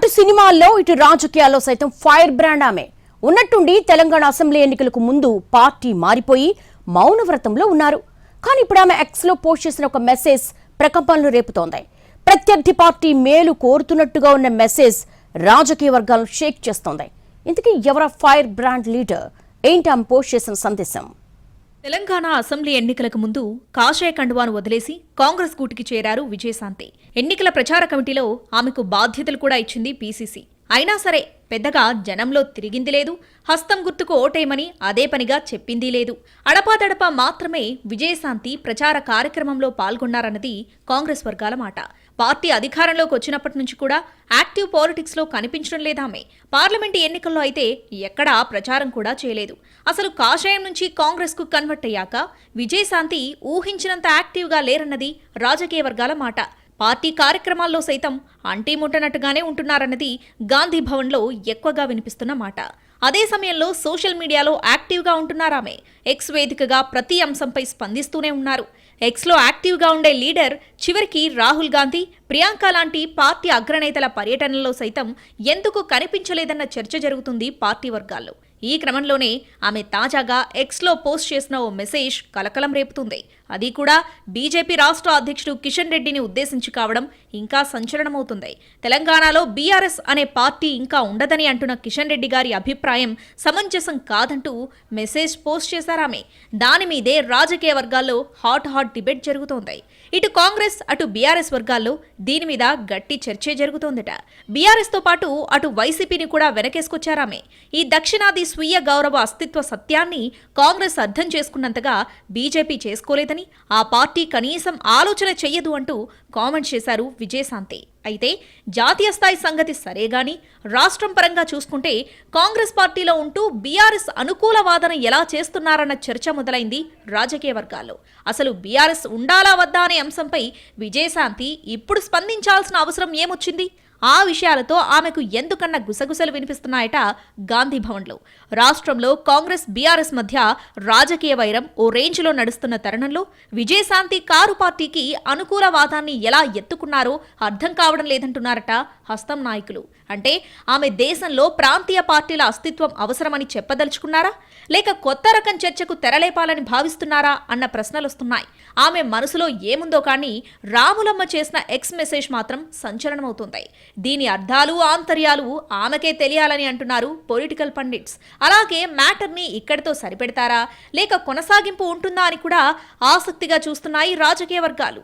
అటు సినిమాల్లో ఇటు రాజకీయాల్లో సైతం ఫైర్ బ్రాండ్ ఆమె. ఉన్నట్టుండి తెలంగాణ అసెంబ్లీ ఎన్నికలకు ముందు పార్టీ మారిపోయి మౌనవ్రతంలో ఉన్నారు. కానీ ఇప్పుడు ఆమె ఎక్స్ లో పోస్ట్ చేసిన ఒక మెసేజ్ ప్రకంపనలు రేపుతోంది. ప్రత్యర్థి పార్టీ మేలు కోరుతున్నట్టుగా ఉన్న మెసేజ్ రాజకీయ వర్గాలను షేక్ చేస్తోంది. ఇంతకీ ఎవరా ఫైర్ బ్రాండ్ లీడర్? ఏంటి ఆమె పోస్ట్ చేసిన సందేశం? తెలంగాణ అసెంబ్లీ ఎన్నికలకు ముందు కాషాయ కండువాను వదిలేసి కాంగ్రెస్ గూటికి చేరారు విజయశాంతి. ఎన్నికల ప్రచార కమిటీలో ఆమెకు బాధ్యతలు కూడా ఇచ్చింది పీసీసీ. అయినా సరే పెద్దగా జనంలో తిరిగింది లేదు, హస్తం గుర్తుకు ఓటేయమని అదే పనిగా చెప్పింది లేదు. అడపాదడపా మాత్రమే విజయశాంతి ప్రచార కార్యక్రమంలో పాల్గొన్నారన్నది కాంగ్రెస్ వర్గాల మాట. పార్టీ అధికారంలోకి వచ్చినప్పటి నుంచి కూడా యాక్టివ్ పాలిటిక్స్ లో కనిపించడం లేదామె. పార్లమెంటు ఎన్నికల్లో అయితే ఎక్కడా ప్రచారం కూడా చేయలేదు. అసలు కాషాయం నుంచి కాంగ్రెస్ కు కన్వర్ట్ అయ్యాక విజయశాంతి ఊహించినంత యాక్టివ్ గా లేరన్నది రాజకీయ వర్గాల మాట. పార్టీ కార్యక్రమాల్లో సైతం అంటీముట్టనట్టుగానే ఉంటున్నారన్నది గాంధీ భవన్లో ఎక్కువగా వినిపిస్తున్న మాట. అదే సమయంలో సోషల్ మీడియాలో యాక్టివ్గా ఉంటున్నారామె. ఎక్స్ వేదికగా ప్రతి అంశంపై స్పందిస్తూనే ఉన్నారు. ఎక్స్లో యాక్టివ్గా ఉండే లీడర్ చివరికి రాహుల్ గాంధీ, ప్రియాంక లాంటి పార్టీ అగ్రనేతల పర్యటనలో సైతం ఎందుకు కనిపించలేదన్న చర్చ జరుగుతుంది పార్టీ వర్గాల్లో. ఈ క్రమంలోనే ఆమె తాజాగా ఎక్స్లో పోస్ట్ చేసిన ఓ మెసేజ్ కలకలం రేపుతుంది. అది కూడా బీజేపీ రాష్ట్ర అధ్యక్షుడు కిషన్ రెడ్డిని ఉద్దేశించి కావడం ఇంకా సంచలనమవుతుంది. తెలంగాణలో బీఆర్ఎస్ అనే పార్టీ ఇంకా ఉండదని అంటున్న కిషన్ రెడ్డి గారి అభిప్రాయం సమంజసం కాదంటూ మెసేజ్ పోస్ట్ చేశారామె. దాని మీదే రాజకీయ వర్గాల్లో హాట్ డిబేట్ జరుగుతోంది. ఇటు కాంగ్రెస్ అటు బీఆర్ఎస్ వర్గాల్లో దీని మీద గట్టి చర్చే జరుగుతోందట. బీఆర్ఎస్ తో పాటు అటు వైసీపీని కూడా వెనకేసుకొచ్చారామె. ఈ దక్షిణాది స్వీయ గౌరవ అస్తిత్వ సత్యాన్ని కాంగ్రెస్ అర్థం చేసుకున్నంతగా బీజేపీ చేసుకోలేదని, ఆ పార్టీ కనీసం ఆలోచన చెయ్యదు అంటూ కామెంట్ చేశారు విజయశాంతి. అయితే జాతీయ స్థాయి సంగతి సరేగాని రాష్ట్రం పరంగా చూసుకుంటే కాంగ్రెస్ పార్టీలో ఉంటూ బీఆర్ఎస్ అనుకూల వాదన ఎలా చేస్తున్నారన్న చర్చ మొదలైంది రాజకీయ వర్గాల్లో. అసలు బీఆర్ఎస్ ఉండాలా వద్దా అనే అంశంపై విజయశాంతి ఇప్పుడు స్పందించాల్సిన అవసరం ఏమొచ్చింది? ఆ విషయాలతో ఆమెకు ఎందుకన్నా గుసగుసలు వినిపిస్తున్నాయట గాంధీ భవన్లో. రాష్ట్రంలో కాంగ్రెస్ బీఆర్ఎస్ మధ్య రాజకీయ వైరం ఓ రేంజ్లో నడుస్తున్న తరుణంలో విజయశాంతి కారు పార్టీకి అనుకూల వాదాన్ని ఎలా ఎత్తుకున్నారో అర్థం కావడం లేదంటున్నారట హస్తం నాయకులు. అంటే ఆమె దేశంలో ప్రాంతీయ పార్టీల అస్తిత్వం అవసరమని చెప్పదలుచుకున్నారా, లేక కొత్త రకం చర్చకు తెరలేపాలని భావిస్తున్నారా అన్న ప్రశ్నలొస్తున్నాయి. ఆమె మనసులో ఏముందో కానీ రాములమ్మ చేసిన ఎక్స్ మెసేజ్ మాత్రం సంచలనమవుతుంది. దీని అర్థాలు ఆంతర్యాలు ఆమెకే తెలియాలని అంటున్నారు పొలిటికల్ పండిట్స్. అలాగే మ్యాటర్ని ఇక్కడితో సరిపెడతారా లేక కొనసాగింపు ఉంటుందా అని కూడా ఆసక్తిగా చూస్తున్నాయి రాజకీయ వర్గాలు.